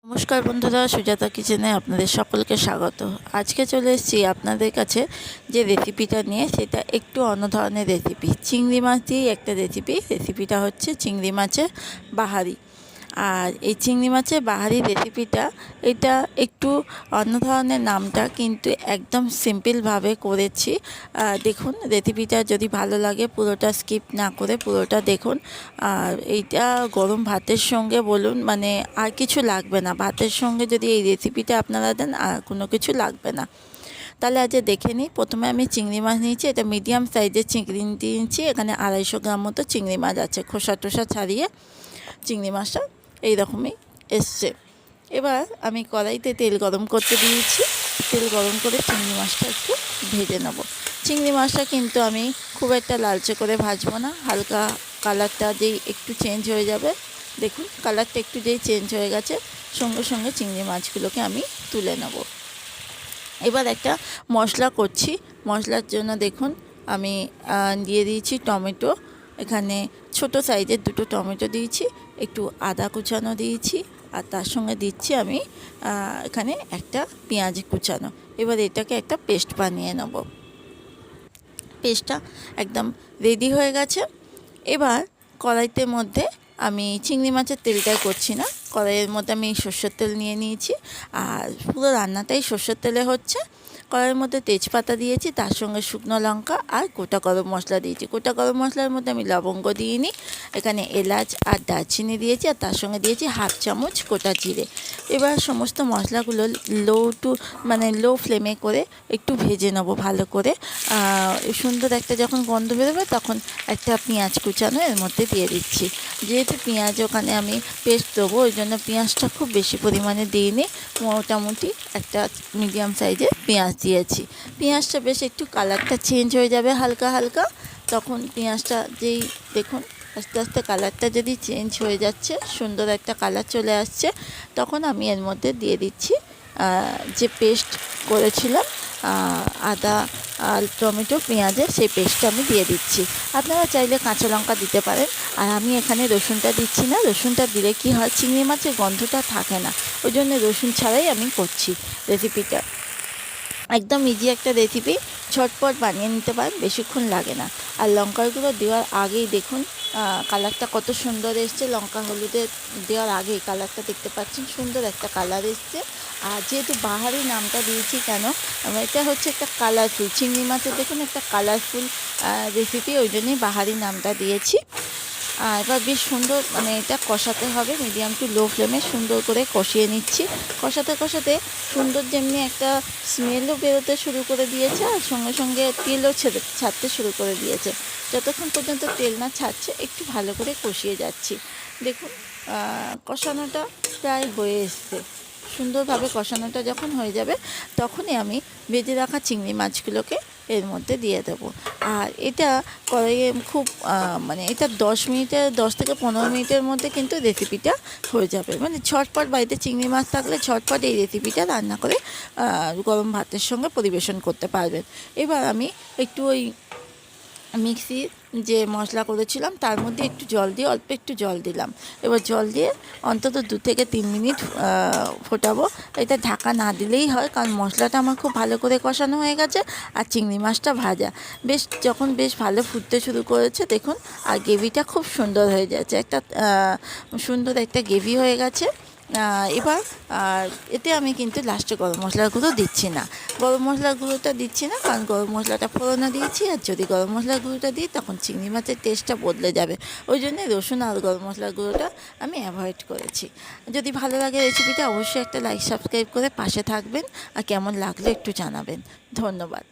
নমস্কার বন্ধুরা, সুজাতা কিচেনে আপনাদের সকলকে স্বাগত। আজকে চলে এসেছি আপনাদের কাছে যে রেসিপিটা নিয়ে, সেটা একটু অন্য ধরনের রেসিপি। চিংড়ি মাছ দিয়েই একটা রেসিপিটা হচ্ছে চিংড়ি মাছের বাহারি। আর এই চিংড়ি মাছের বাহারি রেসিপিটা এটা একটু অন্য ধরনের নামটা, কিন্তু একদম সিম্পলভাবে করেছি। দেখুন, রেসিপিটা যদি ভালো লাগে পুরোটা স্কিপ না করে পুরোটা দেখুন। আর এইটা গরম ভাতের সঙ্গে বলুন, মানে আর কিছু লাগবে না। ভাতের সঙ্গে যদি এই রেসিপিটা আপনারা দেন, আর কোনো কিছু লাগবে না। তাহলে আজ দেখে নিই। প্রথমে আমি চিংড়ি মাছ নিয়েছি, এটা মিডিয়াম সাইজের চিংড়ি নিয়েছি। এখানে 250 গ্রাম মতো চিংড়ি মাছ আছে, খোসা টোসা ছাড়িয়ে চিংড়ি মাছটা এইরকমই এসছে। এবার আমি কড়াইতে তেল গরম করতে দিয়েছি। তেল গরম করে চিংড়ি মাছটা একটু ভেজে নেব। চিংড়ি মাছটা কিন্তু আমি খুব একটা লালচে করে ভাজবো না, হালকা কালারটা যেই একটু চেঞ্জ হয়ে যাবে, দেখুন কালারটা একটু যেই চেঞ্জ হয়ে গেছে, সঙ্গে সঙ্গে চিংড়ি মাছগুলোকে আমি তুলে নেব। এবার একটা মশলা করছি। মশলার জন্য দেখুন আমি দিয়ে দিয়েছি টমেটো। এখানে ছোট সাইজের 2টো টমেটো দিয়েছি, একটু আদা কুচানো দিয়েছি, আর তার সঙ্গে দিচ্ছি আমি এখানে একটা পেঁয়াজ কুচানো। এবার এটাকে একটা পেস্ট বানিয়ে নেব। পেস্টটা একদম রেডি হয়ে গেছে। এবার কড়াইতে মধ্যে আমি চিংড়ি মাছের তেলটাই করছি না, কড়াইয়ের মধ্যে আমি সর্ষের তেল নিয়ে নিয়েছি। আর পুরো রান্নাটাই সর্ষের তেলে হচ্ছে। কড়াইয়ের মধ্যে তেজপাতা দিয়েছি, তার সঙ্গে শুকনো লঙ্কা আর গোটা গরম মশলা দিয়েছি। গোটা গরম মশলার মধ্যে আমি লবঙ্গ দিইনি, এখানে এলাচ আর দারচিনি দিয়েছি, আর তার সঙ্গে দিয়েছি 1/2 চামচ গোটা জিরে। এবার সমস্ত মশলাগুলো লো ফ্লেমে করে একটু ভেজে নেবো ভালো করে। সুন্দর একটা যখন গন্ধ বেরোবে, তখন একটা পেঁয়াজ কুচানো এর মধ্যে দিয়ে দিচ্ছি। যেহেতু পেঁয়াজ ওখানে আমি পেস্ট দেবো, ওই জন্য পেঁয়াজটা খুব বেশি পরিমাণে দিইনি, মোটামুটি একটা মিডিয়াম সাইজের পেঁয়াজ দিয়েছি। পেঁয়াজটা বেশ একটু কালারটা চেঞ্জ হয়ে যাবে হালকা হালকা, তখন পেঁয়াজটা যেই দেখুন আস্তে আস্তে কালারটা যদি চেঞ্জ হয়ে যাচ্ছে, সুন্দর একটা কালার চলে আসছে, তখন আমি এর মধ্যে দিয়ে দিচ্ছি যে পেস্ট করেছিলাম আদা আর টমেটো পেঁয়াজের, সেই পেস্টটা আমি দিয়ে দিচ্ছি। আপনারা চাইলে কাঁচা লঙ্কা দিতে পারেন। আর আমি এখানে রসুনটা দিচ্ছি না। রসুনটা দিলে কি হয়, চিংড়ি মাছের গন্ধটা থাকে না, ওই জন্য রসুন ছাড়াই আমি করছি রেসিপিটা। একদম ইজি একটা রেসিপি, ঝটপট বানিয়ে নিতে পারেন, বেশিক্ষণ লাগে না। আর লঙ্কাগুলো দেওয়ার আগেই দেখুন কালারটা কত সুন্দর এসছে। লঙ্কা হলুদের দেওয়ার আগেই কালারটা দেখতে পাচ্ছেন, সুন্দর একটা কালার এসছে। আর যেহেতু বাহারি নামটা দিয়েছি কেন, এটা হচ্ছে একটা কালারফুল চিংড়ি মাছের, দেখুন একটা কালারফুল রেসিপি, ওই জন্যই বাহারি নামটা দিয়েছি। এবার বেশ সুন্দর এটা কষাতে হবে, মিডিয়াম টু লো ফ্লেমে সুন্দর করে কষিয়ে নিচ্ছি। কষাতে কষাতে সুন্দর যেমনি একটা স্মেলও বেরোতে শুরু করে দিয়েছে, আর সঙ্গে সঙ্গে তেলও ছাড়তে শুরু করে দিয়েছে। যতক্ষণ পর্যন্ত তেল না ছাড়ছে, একটু ভালো করে কষিয়ে যাচ্ছি। দেখুন কষানোটা প্রায় হয়ে এসছে। সুন্দরভাবে কষানোটা যখন হয়ে যাবে, তখনই আমি ভেজে রাখা চিংড়ি মাছগুলোকে এর মধ্যে দিয়ে দেবো। আর এটা কড়াইয়ে খুব এটা 10 থেকে 15 মিনিটের মধ্যে কিন্তু রেসিপিটা হয়ে যাবে। ঝটপট বাড়িতে চিংড়ি মাছ থাকলে ঝটপট এই রেসিপিটা রান্না করে গরম ভাতের সঙ্গে পরিবেশন করতে পারবেন। এবার আমি একটু ওই মিক্সির যে মশলা করেছিলাম, তার মধ্যে একটু জল দিয়ে, অল্প একটু জল দিলাম। এবার জল দিয়ে অন্তত 2 থেকে 3 মিনিট ফোটাবো। এটা ঢাকা না দিলেই হয়, কারণ মশলাটা আমার খুব ভালো করে কষানো হয়ে গেছে, আর চিংড়ি মাছটা ভাজা যখন বেশ ভালো ফুটতে শুরু করেছে, দেখুন আর গ্রেভিটা খুব সুন্দর হয়ে যাচ্ছে, সুন্দর একটা গ্রেভি হয়ে গেছে। এবার এতে আমি কিন্তু লাস্টে গরম মশলার গুঁড়ো দিচ্ছি না। গরম মশলার গুঁড়োটা দিচ্ছি না, কারণ গরম মশলাটা ফোড়নে দিয়েছি, আর যদি গরম মশলার গুঁড়োটা দিই, তখন চিংড়ি মাছের টেস্টটা বদলে যাবে। ওই জন্য রসুন আর গরম মশলার গুঁড়োটা আমি অ্যাভয়েড করেছি। যদি ভালো লাগে রেসিপিটা, অবশ্যই একটা লাইক সাবস্ক্রাইব করে পাশে থাকবেন, আর কেমন লাগলো একটু জানাবেন। ধন্যবাদ।